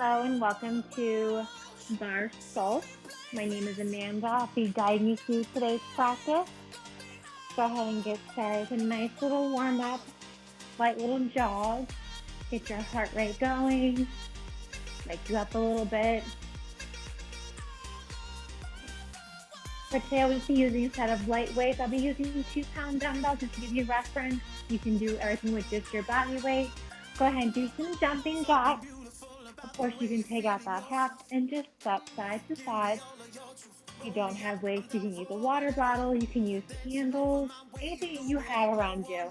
Hello and welcome to Barre Sculpt. My name is Amanda. I'll be guiding you through today's practice. Go ahead and get started with a nice little warm up, light little jog. Get your heart rate going, wake you up a little bit. For today, I'll be using a set of light weights. I'll be using 2-pound dumbbells just to give you reference. You can do everything with just your body weight. Go ahead and do some jumping jacks. Of course, you can take out that half and just step side to side. If you don't have weights, you can use a water bottle, you can use candles, anything you have around you.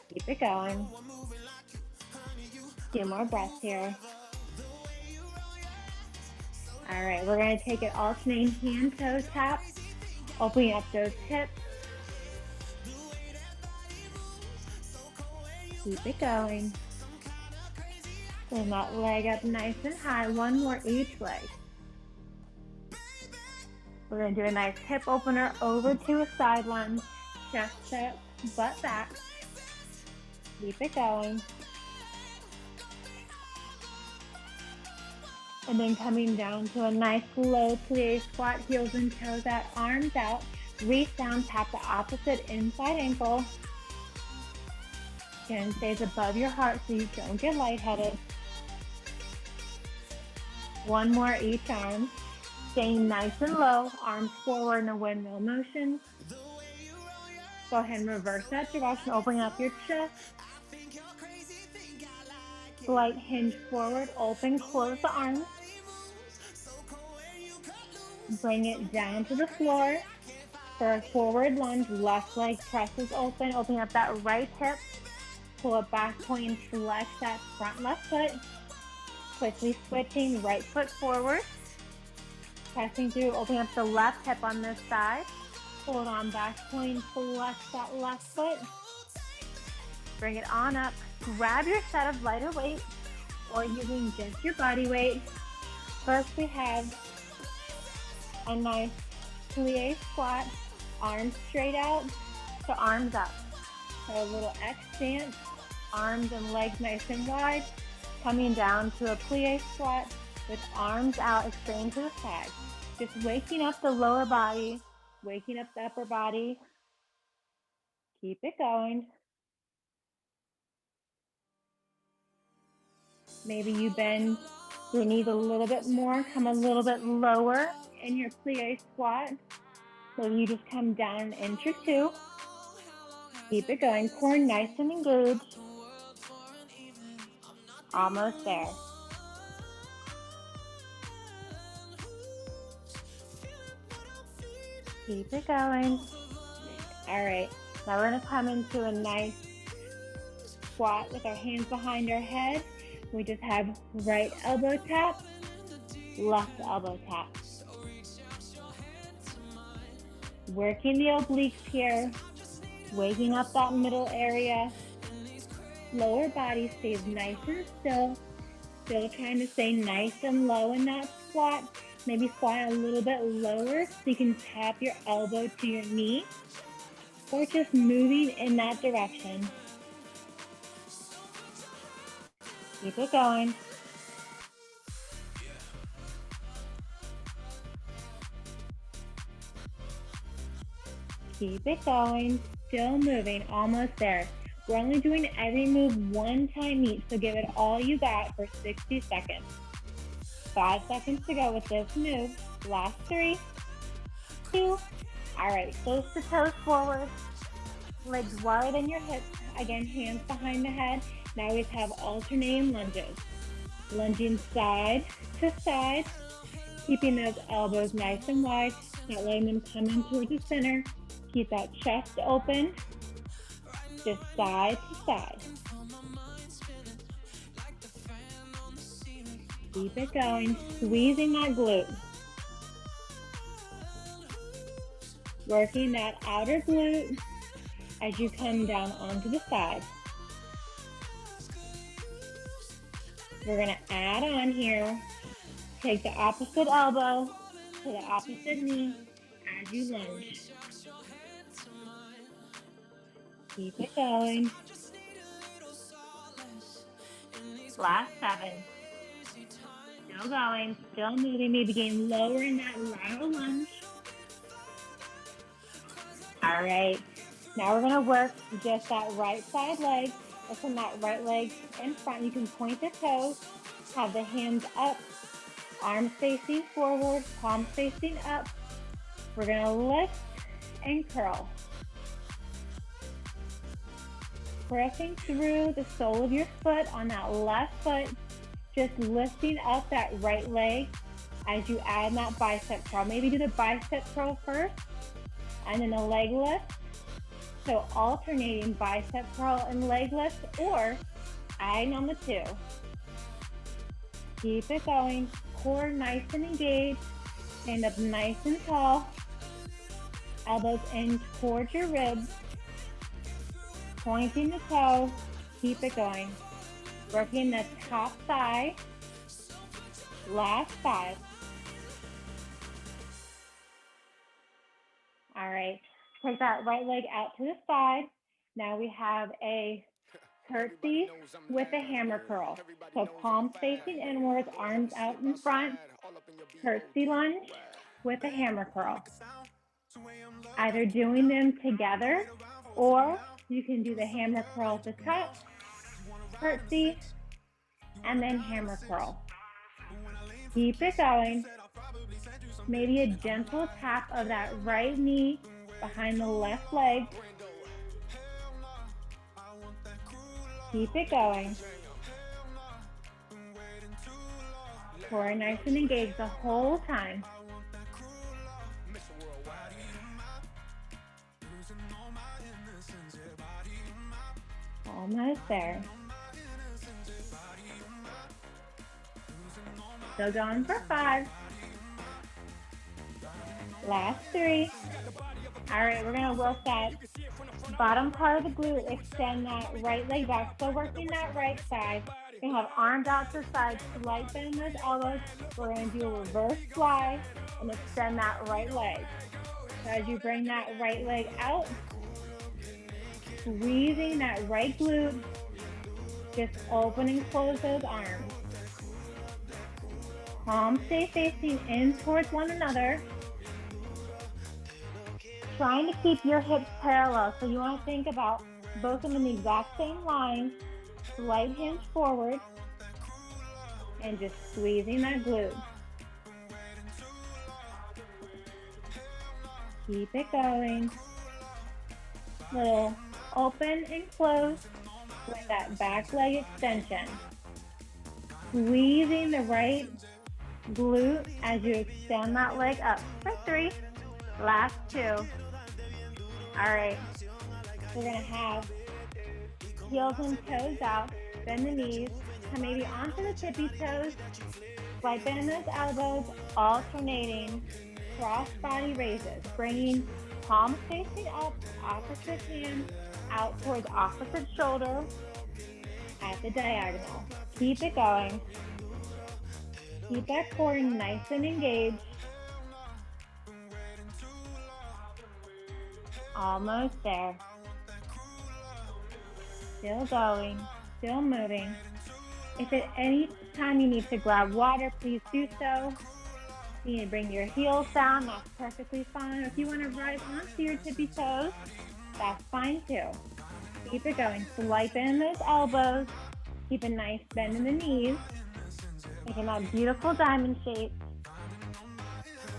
Keep it going. Few more breaths here. All right, we're going to take it alternating hand toe tap, opening up those hips. Keep it going. Bring that leg up nice and high. One more each leg. We're going to do a nice hip opener over to a side lunge. Chest up, butt back. Keep it going. And then coming down to a nice low plie squat, heels and toes out, arms out. Reach down, tap the opposite inside ankle. Again, stays above your heart so you don't get lightheaded. One more each arm. Staying nice and low, arms forward in a windmill motion. Go ahead and reverse that direction, opening up your chest. Slight hinge forward, open, close the arms. Bring it down to the floor. For a forward lunge, left leg presses open, opening up that right hip. Pull it back, point and flex that front left foot. Quickly switching, right foot forward. Pressing through, opening up the left hip on this side. Pull it on back, point, flex that left foot. Bring it on up. Grab your set of lighter weight or using just your body weight. First we have a nice plie squat, arms straight out to arms up. So a little X stance, arms and legs nice and wide. Coming down to a plie squat with arms out, extending to the side. Just waking up the lower body, waking up the upper body. Keep it going. Maybe you bend your knees a little bit more, come a little bit lower in your plie squat. So you just come down an inch or two. Keep it going, core nice and engaged. Almost there. Keep it going. All right, now we're gonna come into a nice squat with our hands behind our head. We just have right elbow tap, left elbow tap. Working the obliques here, waking up that middle area. Lower body stays nice and still. Still trying to stay nice and low in that squat. Maybe squat a little bit lower so you can tap your elbow to your knee. Or just moving in that direction. Keep it going. Keep it going. Still moving, almost there. We're only doing every move one time each, so give it all you got for 60 seconds. 5 seconds to go with this move. Last 3, 2. All right, close the toes forward. Legs wider than your hips. Again, hands behind the head. Now we have alternating lunges. Lunging side to side. Keeping those elbows nice and wide. Not letting them come in towards the center. Keep that chest open. Just side to side. Keep it going, squeezing that glute. Working that outer glute as you come down onto the side. We're gonna add on here. Take the opposite elbow to the opposite knee as you lunge. Keep it going. Last 7, Still going, still moving, maybe getting lower in that lateral lunge. All right, now we're gonna work just that right side leg. Let's send that right leg in front. You can point the toes, have the hands up, arms facing forward, palms facing up. We're gonna lift and curl. Pressing through the sole of your foot on that left foot, just lifting up that right leg as you add that bicep curl. Maybe do the bicep curl first and then a leg lift. So alternating bicep curl and leg lift, or adding on the two. Keep it going. Core nice and engaged. Stand up nice and tall. Elbows in towards your ribs. Pointing the toe. Keep it going. Working the top thigh. Last 5. All right. Take that right leg out to the side. Now we have a curtsy with a hammer curl. So palms facing inwards, arms out in front. Curtsy lunge with a hammer curl. Either doing them together, or you can do the hammer curl at the top, curtsy, and then hammer curl. Keep it going. Maybe a gentle tap of that right knee behind the left leg. Keep it going. Core nice and engaged the whole time. Almost there. Still going for 5. Last 3. All right, we're gonna work that bottom part of the glute, extend that right leg back. So working that right side. You're gonna have arms out to the side, slight bend in those elbows. We're gonna do a reverse fly and extend that right leg. So as you bring that right leg out, squeezing that right glute, just open and close those arms. Palms stay facing in towards one another. Trying to keep your hips parallel. So you want to think about both of them in the exact same line. Slight hinge forward. And just squeezing that glute. Keep it going. Little open and close with that back leg extension. Squeezing the right glute as you extend that leg up for 3. Last 2. All right. We're going to have heels and toes out. Bend the knees. Come maybe onto the tippy toes. Slight bend in those elbows. Alternating cross body raises. Bringing palms facing up. Opposite hand out towards opposite shoulder at the diagonal. Keep it going. Keep that core nice and engaged. Almost there. Still going, still moving. If at any time you need to grab water, please do so. You need to bring your heels down, that's perfectly fine. If you want to rise onto your tippy toes, that's fine too. Keep it going. Slight bend in those elbows. Keep a nice bend in the knees. Making that beautiful diamond shape.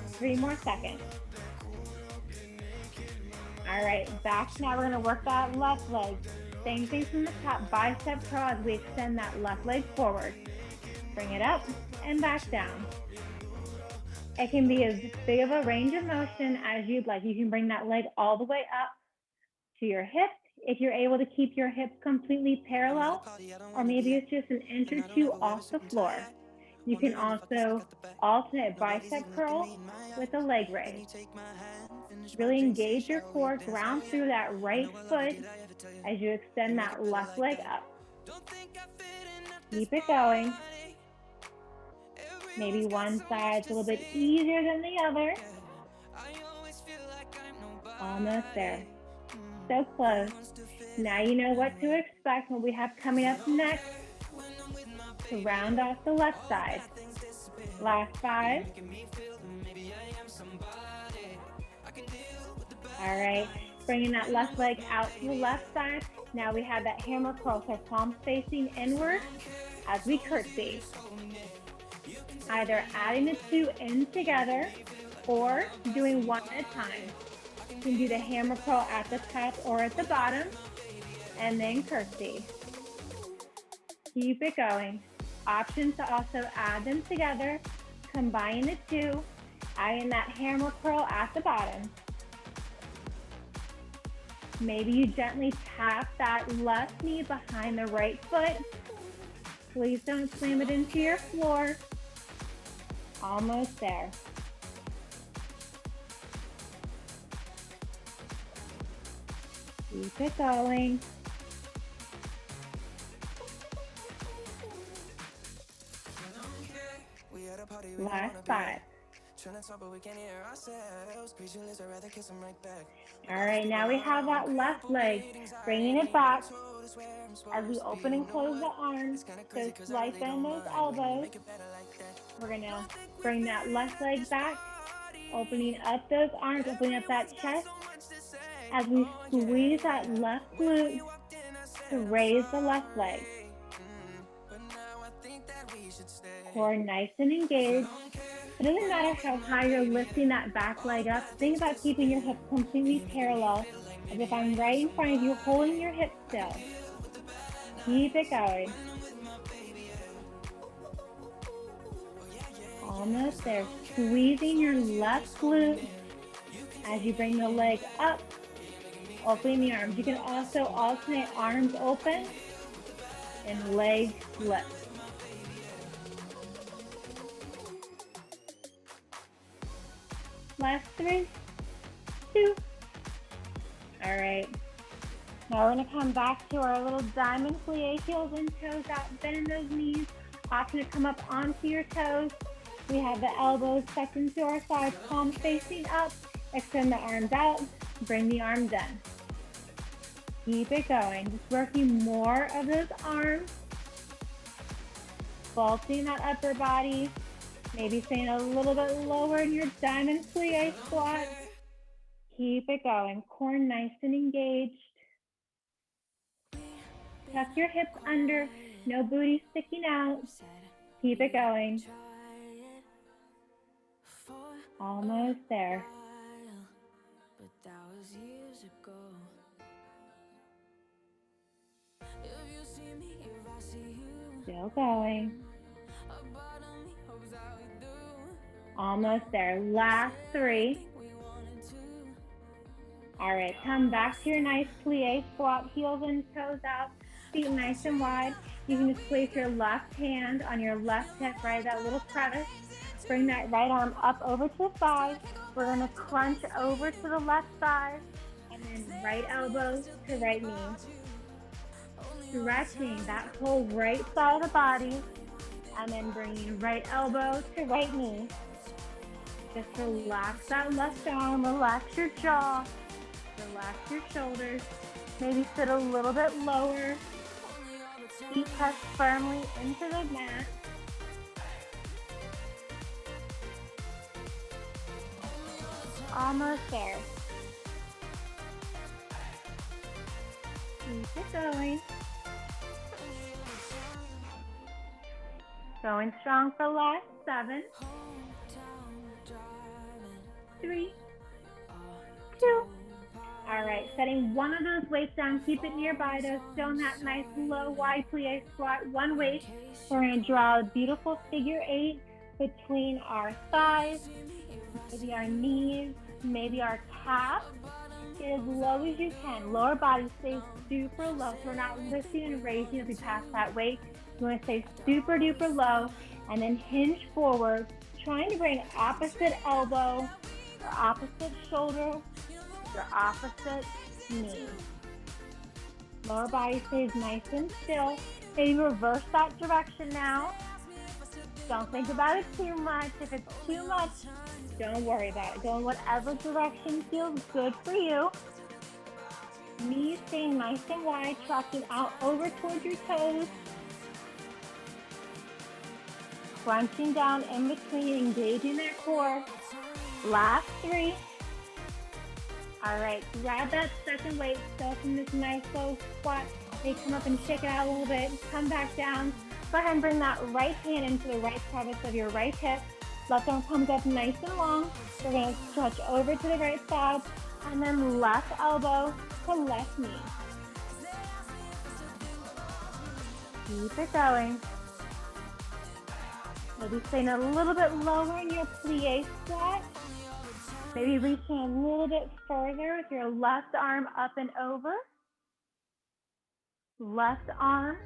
3 more seconds. All right, back now. We're gonna work that left leg. Same thing from the top, bicep curl as we extend that left leg forward. Bring it up and back down. It can be as big of a range of motion as you'd like. You can bring that leg all the way up to your hip if you're able to keep your hips completely parallel, or maybe it's just an inch or 2 off the floor. You can also alternate bicep curl with a leg raise. Really engage your core, ground through that right foot as you extend that left leg up. Keep it going. Maybe one side's a little bit easier than the other. Almost there. So close. Now you know what to expect. What we have coming up next to round off the left side. Last 5. All right, bringing that left leg out to the left side. Now we have that hammer curl, so palms facing inward as we curtsy. Either adding the two in together or doing one at a time. You can do the hammer curl at the top or at the bottom, and then curtsy. Keep it going. Options to also add them together, combine the two, adding that hammer curl at the bottom. Maybe you gently tap that left knee behind the right foot. Please don't slam it into your floor. Almost there. Keep it going. Last 5. All right, now we have that left leg, bringing it back as we open and close the arms. So slight bend those elbows. We're gonna bring that left leg back, opening up those arms, opening up that chest as we squeeze that left glute to raise the left leg. Core nice and engaged. It doesn't matter how high you're lifting that back leg up. Think about keeping your hips completely parallel, as if I'm right in front of you, holding your hips still. Keep it going. Almost there. Squeezing your left glute as you bring the leg up, opening the arms. You can also alternate arms open and legs lift. Last 3, 2. All right. Now we're going to come back to our little diamond plie, heels and toes out, bend those knees. Option to come up onto your toes. We have the elbows tucked into our sides, palms facing up. Extend the arms out, bring the arms in. Keep it going. Just working more of those arms. Vaulting that upper body. Maybe staying a little bit lower in your diamond plie squat. Keep it going. Core nice and engaged. Tuck your hips under. No booty sticking out. Keep it going. Almost there. Still going. Almost there. Last 3. All right, come back to your nice plie squat, heels and toes out, feet nice and wide. You can just place your left hand on your left hip, right, that little crevice. Bring that right arm up over to the side. We're gonna crunch over to the left side, and then right elbow to right knee. Stretching that whole right side of the body, and then bringing right elbow to right knee. Just relax that left arm, relax your jaw, relax your shoulders. Maybe sit a little bit lower. Feet press firmly into the mat. Almost there. Keep it going. Going strong for last 7. 3, 2. All right, setting one of those weights down. Keep it nearby though. Still in that nice low wide plie squat. One weight. We're going to draw a beautiful figure 8 between our thighs, maybe our knees, maybe our calves. Get as low as you can. Lower body stays super low, so we're not lifting and raising as we pass that weight. You want to stay super duper low, and then hinge forward, trying to bring opposite elbow or opposite shoulder, your opposite knee. Lower body stays nice and still. Maybe reverse that direction now. Don't think about it too much. If it's too much, don't worry about it. Go in whatever direction feels good for you. Knees staying nice and wide, tracking out over towards your toes. Crunching down in between, engaging that core. Last 3. All right, grab that second weight, still from this nice low squat. They come up and shake it out a little bit, come back down. Go ahead and bring that right hand into the right crevice of your right hip. Left arm comes up nice and long. We're gonna stretch over to the right side, and then left elbow to left knee. Keep it going. Maybe staying a little bit lower in your plie squat. Maybe reaching a little bit further with your left arm up and over. Left arm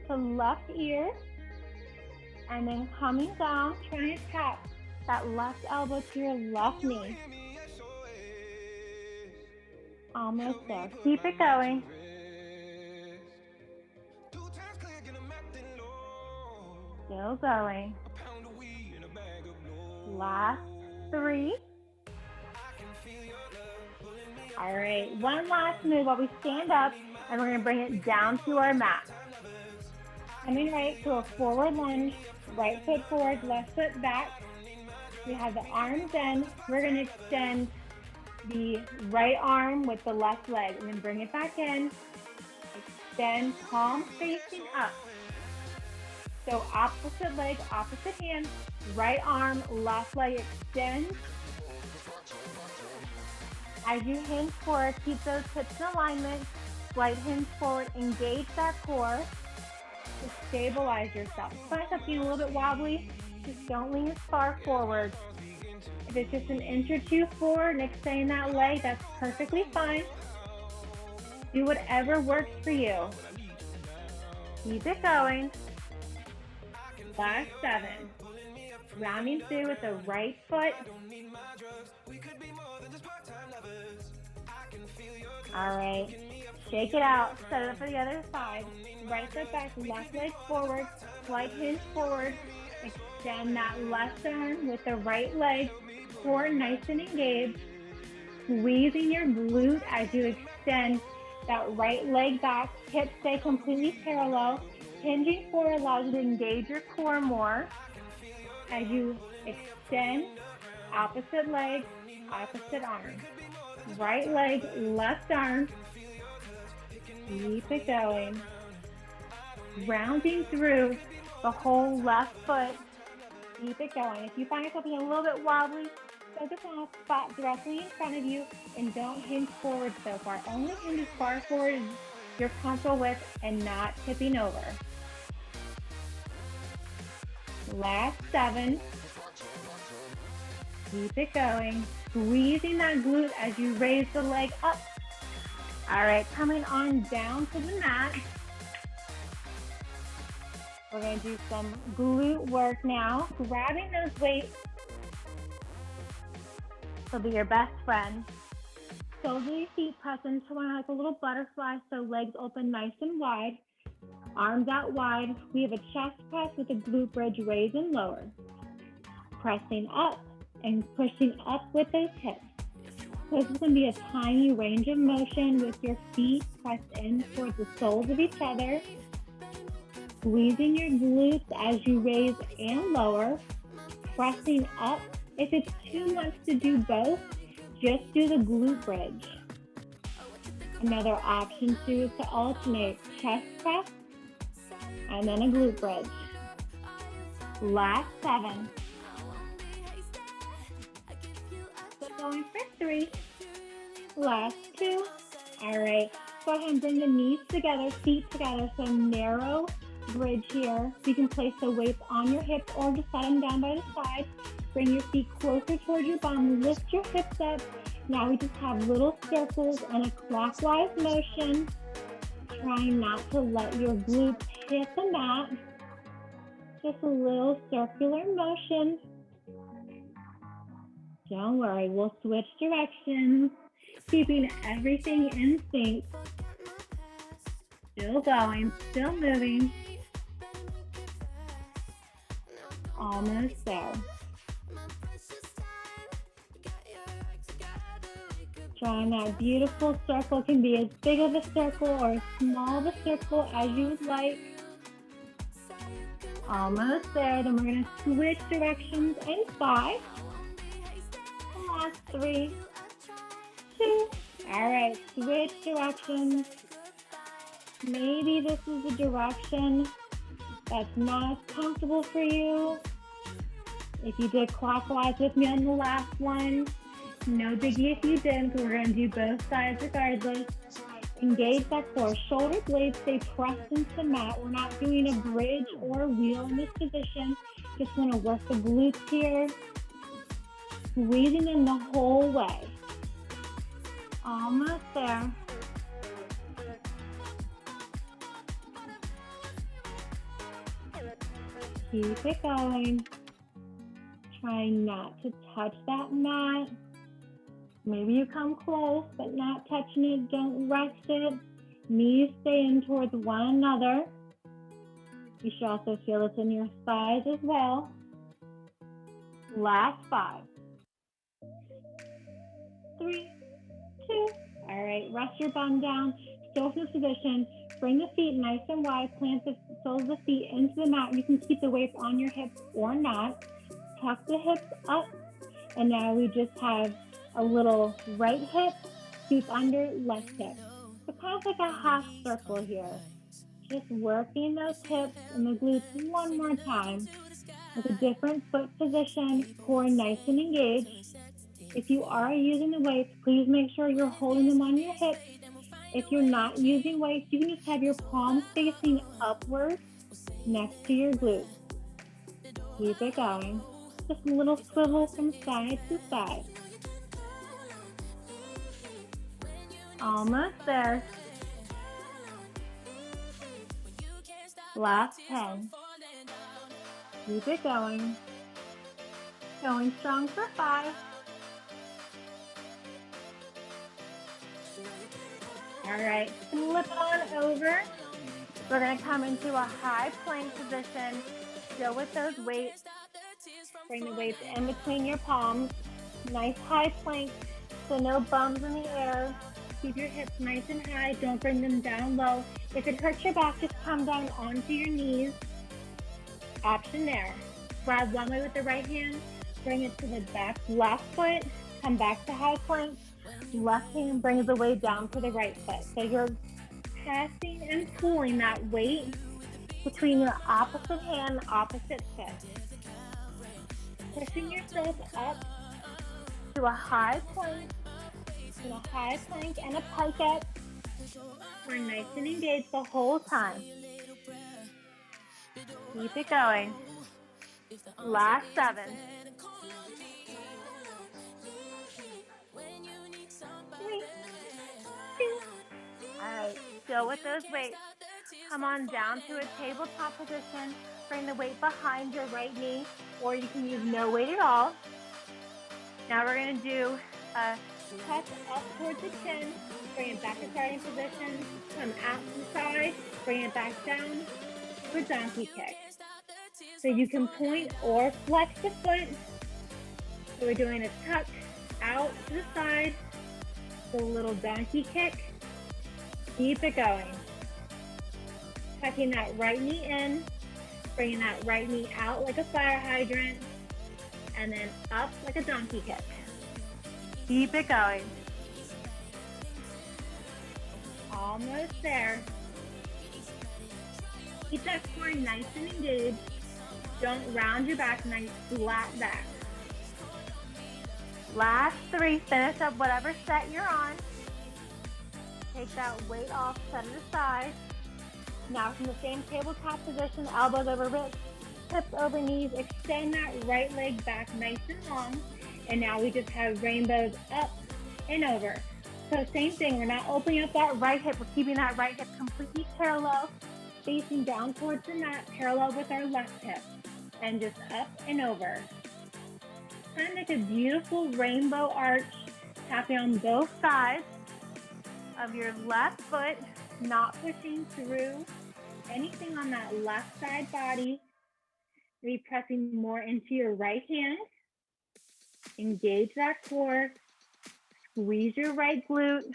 to left ear. And then coming down, trying to tap that left elbow to your left knee. Almost there. Keep it going. Still going. Last 3. All right, one last move while we stand up, and we're going to bring it down to our mat. Coming right to a forward lunge, right foot forward, left foot back. We have the arms in. We're going to extend the right arm with the left leg, and then bring it back in. Extend, palm facing up. So opposite leg, opposite hand, right arm, left leg, extend. As you hinge forward, keep those hips in alignment. Slight hinge forward, engage that core to stabilize yourself. Find something a little bit wobbly, just don't lean as far forward. If it's just an inch or 2 forward and extending that leg, that's perfectly fine. Do whatever works for you. Keep it going. Last 7. Rounding through with the right foot. All right, shake it out, set it up for the other side. Right foot back, left leg forward, slight hinge forward. Extend that left arm with the right leg, core nice and engaged. Squeezing your glute as you extend that right leg back, hips stay completely parallel. Hinging forward allows you to engage your core more. As you extend, opposite leg, opposite arm. Right leg, left arm. Keep it going. Rounding through the whole left foot. Keep it going. If you find yourself being a little bit wobbly, focus on a spot directly in front of you and don't hinge forward so far. Only hinge as far forward as you're comfortable with and not tipping over. Last 7. Keep it going. Squeezing that glute as you raise the leg up. All right, coming on down to the mat. We're going to do some glute work now. Grabbing those weights will be your best friend. Soles of your feet press into one like a little butterfly, so legs open nice and wide. Arms out wide. We have a chest press with a glute bridge, raise and lower. Pressing up and pushing up with those hips. So this is going to be a tiny range of motion with your feet pressed in towards the soles of each other. Squeezing your glutes as you raise and lower. Pressing up. If it's too much to do both, just do the glute bridge. Another option too is to alternate chest press and then a glute bridge. Last 7. Going for 3. Last 2. All right. Go ahead and bring the knees together, feet together. So narrow bridge here. So you can place the weights on your hips or just set them down by the side. Bring your feet closer towards your bum. Lift your hips up. Now we just have little circles and a clockwise motion. Trying not to let your glutes hit the mat. Just a little circular motion. Don't worry, we'll switch directions, keeping everything in sync. Still going, still moving. Almost there. Drawing that beautiful circle. It can be as big of a circle or as small of a circle as you would like. Almost there. Then we're going to switch directions in 5. Last 3, 2. All right, switch directions. Maybe this is a direction that's not comfortable for you. If you did clockwise with me on the last one, no biggie if you didn't, because we're going to do both sides regardless. Engage that core. Shoulder blades stay pressed into the mat. We're not doing a bridge or a wheel in this position. Just want to work the glutes here. Squeezing them the whole way. Almost there. Keep it going. Try not to touch that mat. Maybe you come close, but not touching it. Don't rest it. Knees stay in towards one another. You should also feel it in your thighs as well. Last 5. 3, 2. All right, rest your bum down. Still in this position. Bring the feet nice and wide. Plant the soles of the feet into the mat. You can keep the weights on your hips or not. Tuck the hips up. And now we just have a little right hip, scoop under, left hip. So kind of like a half circle here. Just working those hips and the glutes one more time. With a different foot position, core nice and engaged. If you are using the weights, please make sure you're holding them on your hips. If you're not using weights, you can just have your palms facing upward next to your glutes. Keep it going. Just a little swivel from side to side. Almost there. Last 10. Keep it going. Going strong for 5. All right, flip it on over. We're going to come into a high plank position. Still with those weights. Bring the weights in between your palms. Nice high plank, so no bums in the air. Keep your hips nice and high. Don't bring them down low. If it hurts your back, just come down onto your knees. Option there. Grab one way with the right hand. Bring it to the back left foot. Come back to high plank. Left hand brings the weight down to the right foot. So you're passing and pulling that weight between your opposite hand and opposite foot. Pushing yourself up to a high plank, and a high plank and a pike up. We're nice and engaged the whole time. Keep it going. Last 7. 3, 2. All right, still with those weights. Come on down to a tabletop position. Bring the weight behind your right knee, or you can use no weight at all. Now we're going to do a touch up towards the chin. Bring it back to starting position. Come out to the side. Bring it back down for donkey kick. So you can point or flex the foot. So we're doing a tuck out to the side. A little donkey kick. Keep it going. Tucking that right knee in. Bringing that right knee out like a fire hydrant. And then up like a donkey kick. Keep it going. Almost there. Keep that core nice and engaged. Don't round your back, nice flat back. Last 3, finish up whatever set you're on. Take that weight off, set it aside. Now from the same tabletop position, elbows over wrists, hips over knees, extend that right leg back nice and long. And now we just have rainbows up and over. So same thing, we're not opening up that right hip, we're keeping that right hip completely parallel, facing down towards the mat, parallel with our left hip. And just up and over. Kind of like a beautiful rainbow arch, tapping on both sides of your left foot, not pushing through anything on that left side body. Maybe pressing more into your right hand. Engage that core. Squeeze your right glute.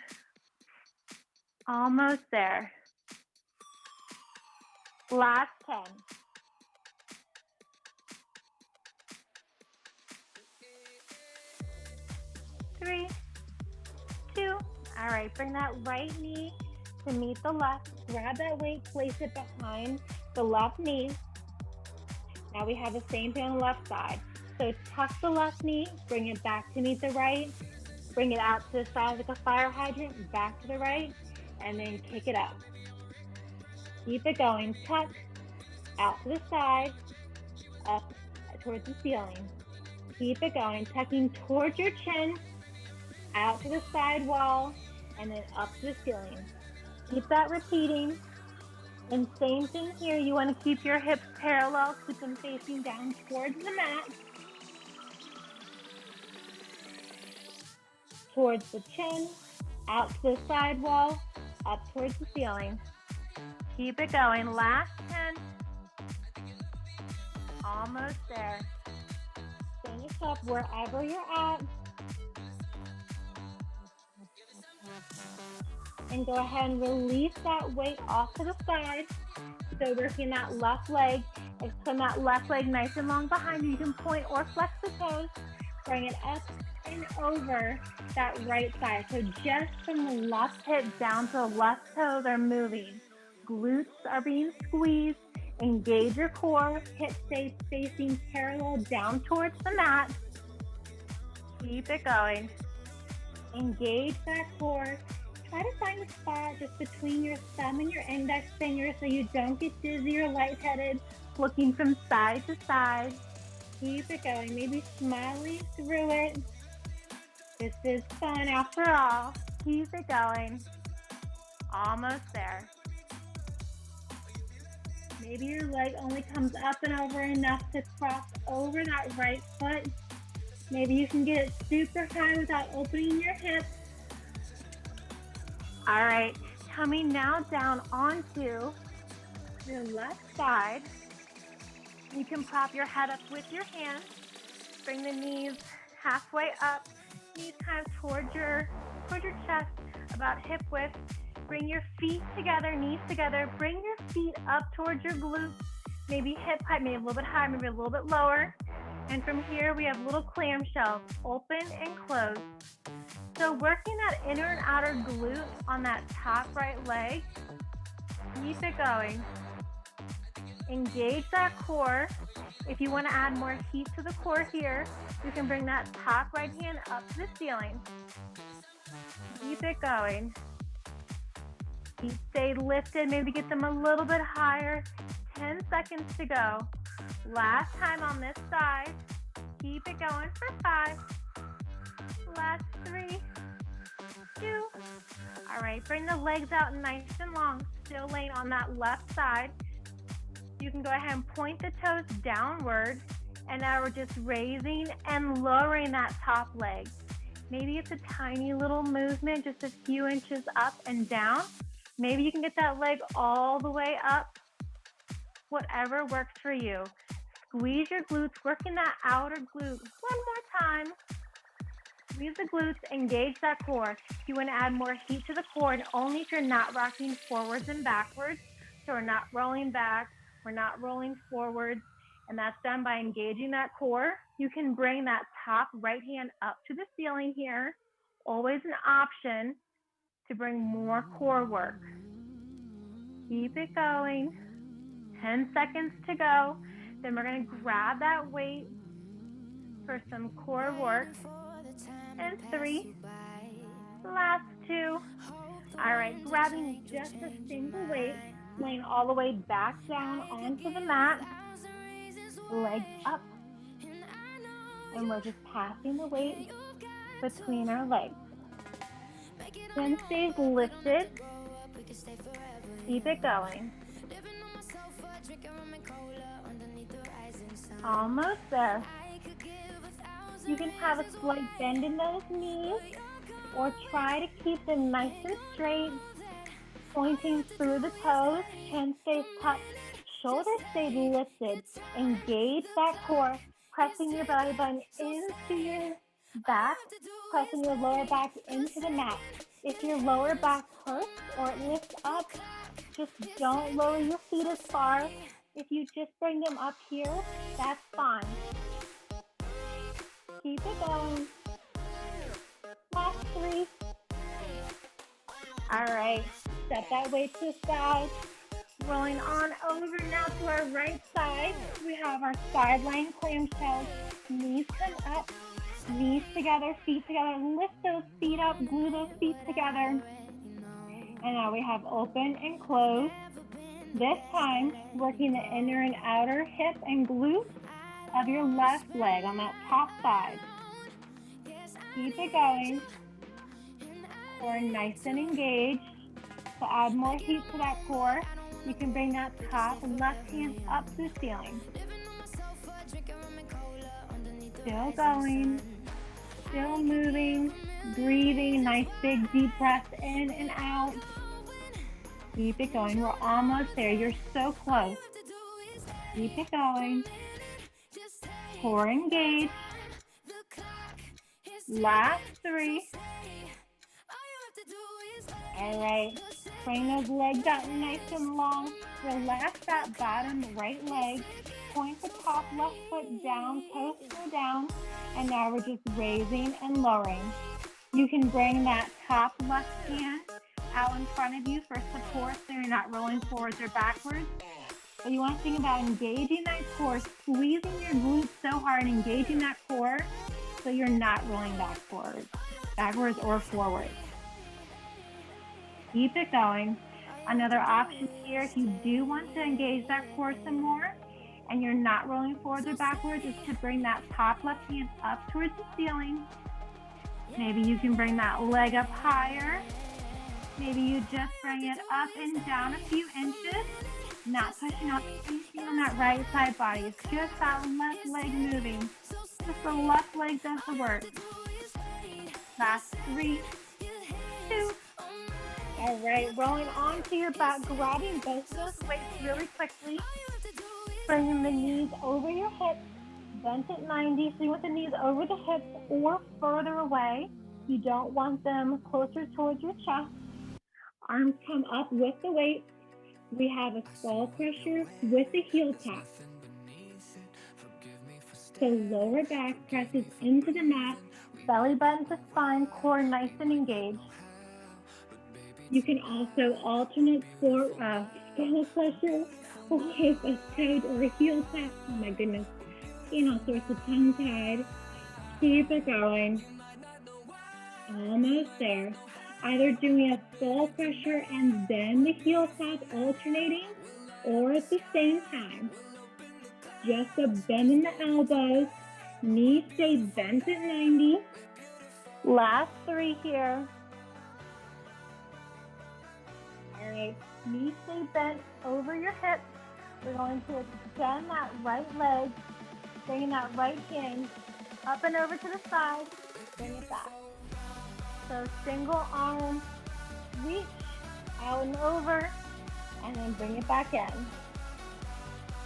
Almost there. Last 10. 3, 2. All right, bring that right knee to meet the left. Grab that weight, place it behind the left knee. Now we have the same thing on the left side. So tuck the left knee, bring it back to meet the right, bring it out to the side like a fire hydrant, back to the right, and then kick it up. Keep it going. Tuck, out to the side, up towards the ceiling. Keep it going, tucking towards your chin, out to the side wall, and then up to the ceiling. Keep that repeating. And same thing here, you want to keep your hips parallel, keep them facing down towards the mat, towards the chin, out to the side wall, up towards the ceiling. Keep it going. Last 10. Almost there. Finish up wherever you're at. And go ahead and release that weight off to the side. So working that left leg. Extend that left leg nice and long behind you. You can point or flex the toes. Bring it up and over that right side. So just from the left hip down to the left toe, they're moving. Glutes are being squeezed. Engage your core. Hips stay facing parallel down towards the mat. Keep it going. Engage that core. Try to find a spot just between your thumb and your index finger so you don't get dizzy or lightheaded, looking from side to side. Keep it going. Maybe smiling through it. This is fun after all. Keep it going. Almost there. Maybe your leg only comes up and over enough to cross over that right foot. Maybe you can get it super high without opening your hips. All right, coming now down onto your left side. You can prop your head up with your hands. Bring the knees halfway up, knees kind of towards your chest, about hip width. Bring your feet together, knees together. Bring your feet up towards your glutes. Maybe hip height, maybe a little bit higher, maybe a little bit lower. And from here, we have little clamshells, open and close. So working that inner and outer glute on that top right leg. Keep it going. Engage that core. If you want to add more heat to the core here, you can bring that top right hand up to the ceiling. Keep it going. Feet stay lifted, maybe get them a little bit higher. 10 seconds to go. Last time on this side. Keep it going for 5. Last 3, 2. All right, bring the legs out nice and long, still laying on that left side. You can go ahead and point the toes downward, and now we're just raising and lowering that top leg. Maybe it's a tiny little movement, just a few inches up and down. Maybe you can get that leg all the way up, whatever works for you. Squeeze your glutes, working that outer glute. One more time. Squeeze the glutes, engage that core. You want to add more heat to the core, and only if you're not rocking forwards and backwards. So we're not rolling back, we're not rolling forwards, and that's done by engaging that core. You can bring that top right hand up to the ceiling here. Always an option to bring more core work. Keep it going. 10 seconds to go. Then we're going to grab that weight for some core work. And 3. Last 2. All right, grabbing just a single weight, laying all the way back down onto the mat. Legs up. And we're just passing the weight between our legs. Chin stays lifted. Keep it going. Almost there. You can have a slight bend in those knees, or try to keep them nice and straight, pointing through the toes. Chin stays tucked, shoulders stay lifted. Engage that core, pressing your belly button into your back, pressing your lower back into the mat. If your lower back hurts or it lifts up, just don't lower your feet as far. If you just bring them up here, that's fine. Keep it going. last 3. All right, step that weight to the side. Rolling on over now to our right side. We have our sideline clamshells. Knees come up, knees together, feet together. Lift those feet up, glue those feet together. And now we have open and close. This time, working the inner and outer hip and glute of your left leg on that top side. Keep it going. Core nice and engaged. To add more heat to that core, you can bring that top left hand up to the ceiling. Still going. Still moving. Breathing. Nice big deep breath in and out. Keep it going. We're almost there. You're so close. Keep it going. Core engaged. Last 3. All right. Bring those legs out nice and long. Relax that bottom right leg. Point the top left foot down, toes go down. And now we're just raising and lowering. You can bring that top left hand out in front of you for support so you're not rolling forwards or backwards. But you want to think about engaging that core, squeezing your glutes so hard and engaging that core so you're not rolling backwards or forwards. Keep it going. Another option here, if you do want to engage that core some more and you're not rolling forwards or backwards, is to bring that top left hand up towards the ceiling. Maybe you can bring that leg up higher. Maybe you just bring it up and down a few inches, not pushing up anything on that right side body. It's just that left leg moving. Just the left leg does the work. Last 3, 2. All right, rolling onto your back, grabbing both of those weights really quickly. Bringing the knees over your hips, bent at 90. So you want the knees over the hips or further away. You don't want them closer towards your chest. Arms come up with the weight. We have a skull crusher with a heel tap. So lower back presses into the mat, belly button to spine, core nice and engaged. You can also alternate skull crusher with a toed or a heel tap. Oh my goodness, seeing all sorts of tongue-tied. Keep it going. Almost there. Either doing a skull crusher and then the heel tap alternating, or at the same time. Just a bend in the elbows. Knees stay bent at 90. Last 3 here. All right, knees stay bent over your hips. We're going to extend that right leg, bringing that right hand up and over to the side. Bring it back. So single arm reach out and over, and then bring it back in.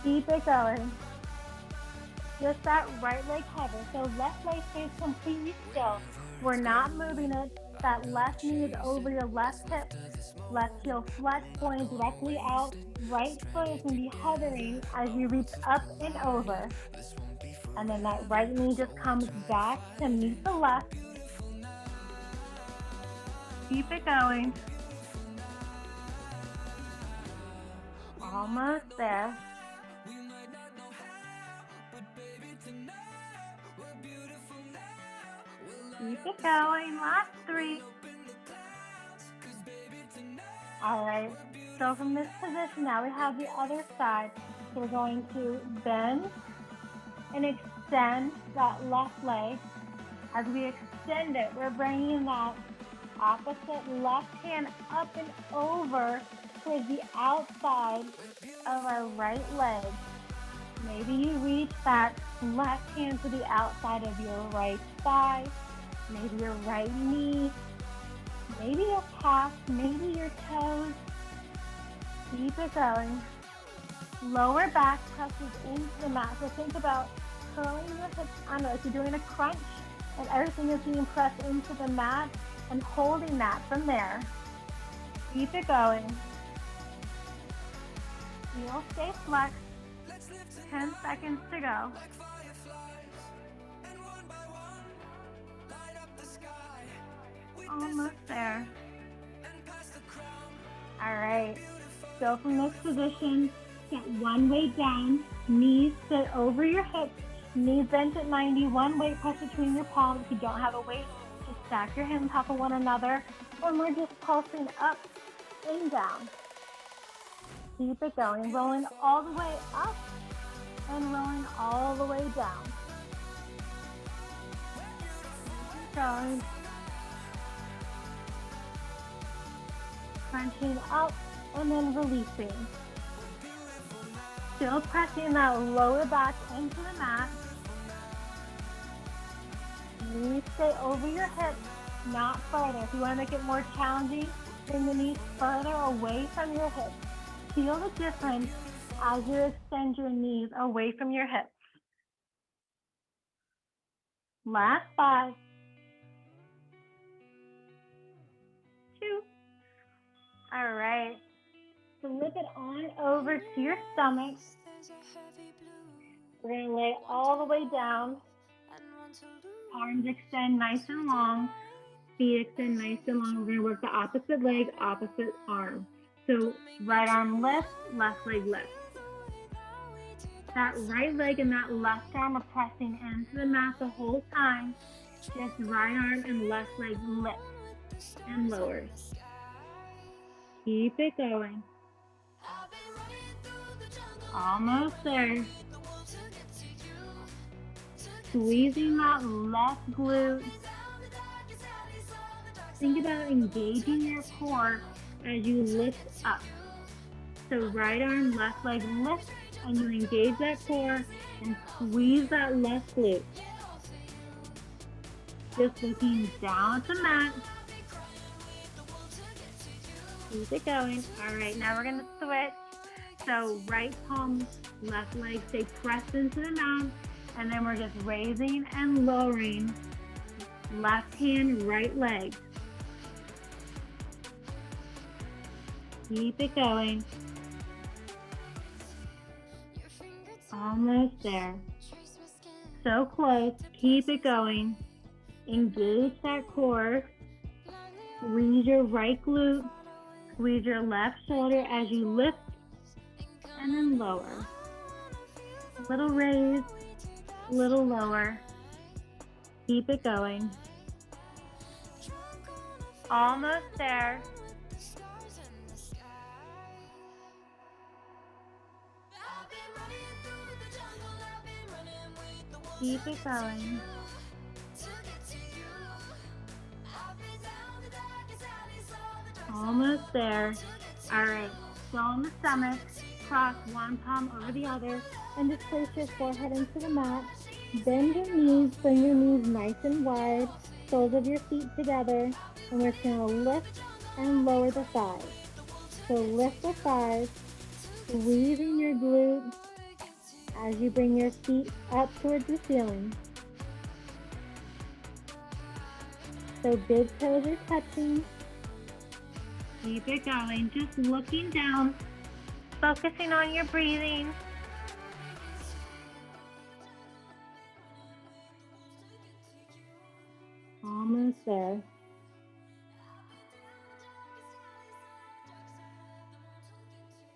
Keep it going. Just that right leg hover. So left leg stays completely still. We're not moving it. That left knee is over your left hip. Left heel flex, pointing directly out. Right foot is going to be hovering as you reach up and over. And then that right knee just comes back to meet the left. Keep it going. Almost there. Keep it going. Last 3. All right. So from this position, now we have the other side. So we're going to bend and extend that left leg. As we extend it, we're bringing that opposite left hand up and over towards the outside of our right leg. Maybe you reach that left hand to the outside of your right thigh, maybe your right knee, maybe your calf, maybe your toes. Keep it going. Lower back presses into the mat. So think about curling your hips under like you're doing a crunch, and everything is being pressed into the mat and holding that from there. Keep it going. Heel stay flexed. 10 seconds to go. Almost there. All right. So from this position, set one weight down, knees sit over your hips, knees bent at 90, one weight press between your palms. If you don't have a weight, just stack your hands on top of one another, and we're just pulsing up and down. Keep it going, rolling all the way up and rolling all the way down. Going. Crunching up and then releasing. Still pressing that lower back into the mat. Knees stay over your hips, not further. If you want to make it more challenging, bring the knees further away from your hips. Feel the difference as you extend your knees away from your hips. Last 5, 2. All right. Flip it on over to your stomach. We're going to lay all the way down. Arms extend nice and long. Feet extend nice and long. We're going to work the opposite leg, opposite arm. So right arm lifts, left leg lifts. That right leg and that left arm are pressing into the mat the whole time. Just right arm and left leg lifts and lowers. Keep it going. Almost there. Squeezing that left glute. Think about engaging your core as you lift up. So right arm, left leg lift, and you engage that core and squeeze that left glute. Just looking down at the mat. Keep it going. All right, now we're gonna switch. So right palm, left leg, stay pressed into the mat, and then we're just raising and lowering. Left hand, right leg. Keep it going. Almost there. So close. Keep it going. Engage that core. Squeeze your right glute. Squeeze your left shoulder as you lift and then lower. Little raise, little lower. Keep it going. Almost there. Keep it going. Almost there. All right, so on the stomach, cross one palm over the other, and just place your forehead into the mat. Bend your knees, bring your knees nice and wide, soles of your feet together, and we're just going to lift and lower the thighs. So lift the thighs, squeezing your glutes as you bring your feet up towards the ceiling. So big toes are touching. Keep it going, just looking down, focusing on your breathing. Almost there.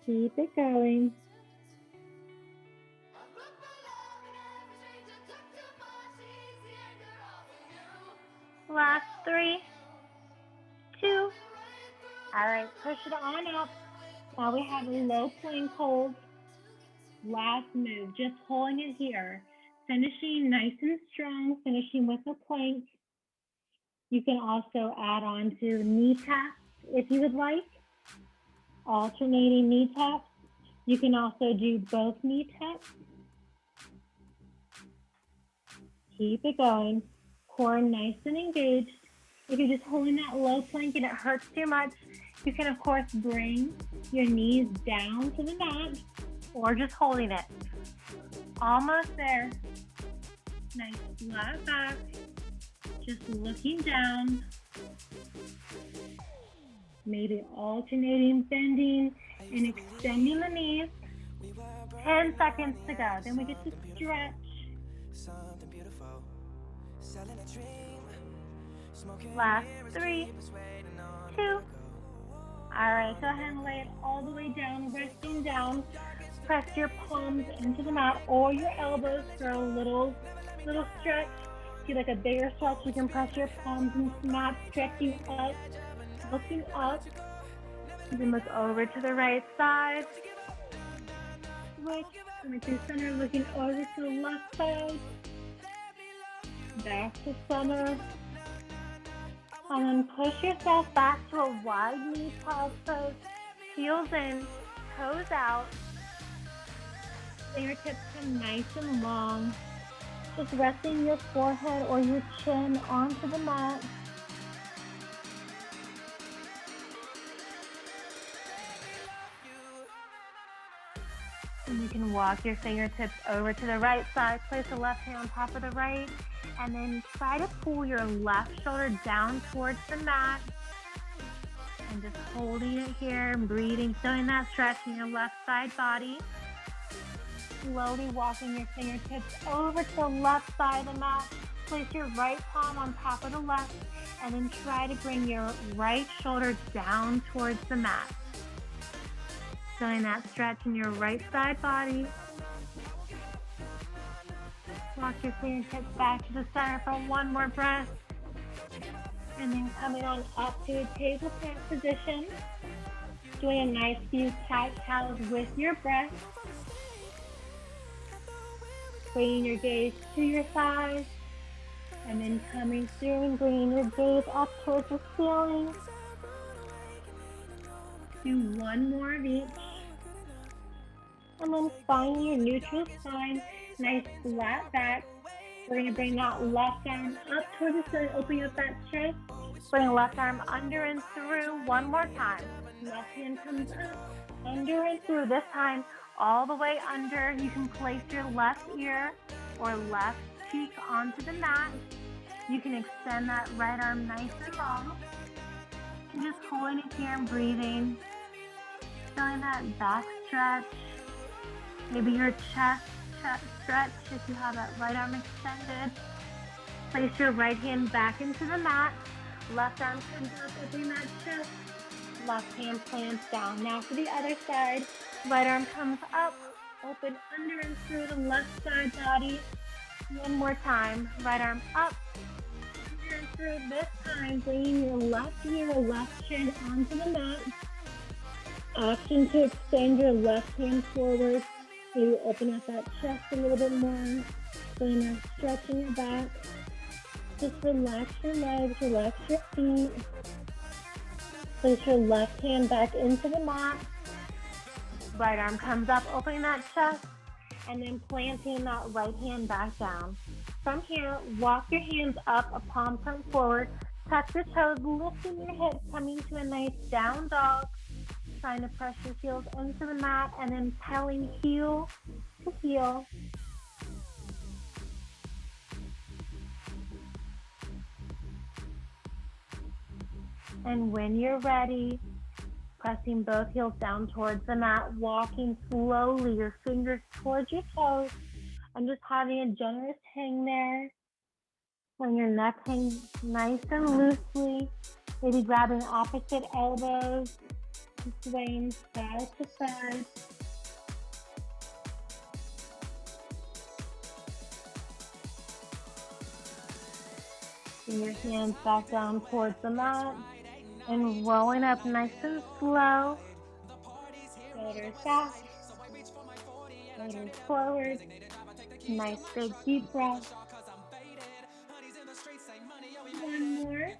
Keep it going. Last 3, 2. All right, push it on up. Now we have a low plank hold. Last move, just holding it here. Finishing nice and strong, finishing with a plank. You can also add on to knee taps if you would like. Alternating knee taps. You can also do both knee taps. Keep it going. Core nice and engaged. If you're just holding that low plank and it hurts too much, you can of course bring your knees down to the mat or just holding it. Almost there. Nice flat back. Just looking down. Maybe alternating, bending, and extending the knees. 10 seconds to go. Then we get to stretch. Something beautiful, selling a dream. Last 3, 2. All right, go ahead and lay it all the way down, resting down. Press your palms into the mat or your elbows for a little stretch. If you like a bigger stretch, you can press your palms into the mat, stretching up, looking up. You can look over to the right side. Switch, coming through center, looking over to the left side. Back to center. And then push yourself back to a wide knee pause pose. Heels in, toes out. Fingertips come nice and long. Just resting your forehead or your chin onto the mat. And you can walk your fingertips over to the right side. Place the left hand on top of the right. And then try to pull your left shoulder down towards the mat. And just holding it here and breathing, feeling that stretch in your left side body. Slowly walking your fingertips over to the left side of the mat. Place your right palm on top of the left. And then try to bring your right shoulder down towards the mat. Feeling that stretch in your right side body. Walk your fingertips back to the center for one more breath. And then coming on up to a table plant position. Doing a nice few cat-cows with your breath. Bringing your gaze to your thighs. And then coming through and bringing your gaze up towards the ceiling. Do one more of each. And then find your neutral spine. Nice flat back. We're going to bring that left arm up towards the ceiling, opening up that chest. Bring left arm under and through one more time. Left hand comes up, under and through. This time, all the way under. You can place your left ear or left cheek onto the mat. You can extend that right arm nice and long. And just holding it here and breathing. Feeling that back stretch. Maybe your chest stretch if you have that right arm extended. Place your right hand back into the mat. Left arm comes up, opening that chest. Left hand plants down. Now for the other side. Right arm comes up, open under and through the left side body. One more time. Right arm up, under and through. This time, bringing your left ear or left chin onto the mat. Option to extend your left hand forward. Maybe open up that chest a little bit more. Feeling that stretch in your back. Just relax your legs, relax your feet. Place your left hand back into the mat. Right arm comes up, opening that chest. And then planting that right hand back down. From here, walk your hands up, a palm front forward. Touch your toes, lifting your hips, coming to a nice down dog. Trying to press your heels into the mat and then pedaling heel to heel. And when you're ready, pressing both heels down towards the mat, walking slowly, your fingers towards your toes, and just having a generous hang there. When your neck hangs nice and loosely, maybe grabbing opposite elbows, swaying side to side. Bring your hands back down towards the mat and rolling up nice and slow. Shoulders back, shoulders forward. Nice big deep breath. One more.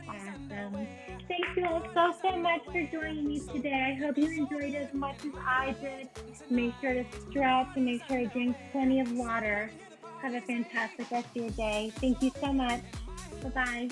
Awesome. Thank you all so much for joining me today. I hope you enjoyed as much as I did. Make sure to stretch and make sure to drink plenty of water. Have a fantastic rest of your day. Thank you so much. Bye-bye.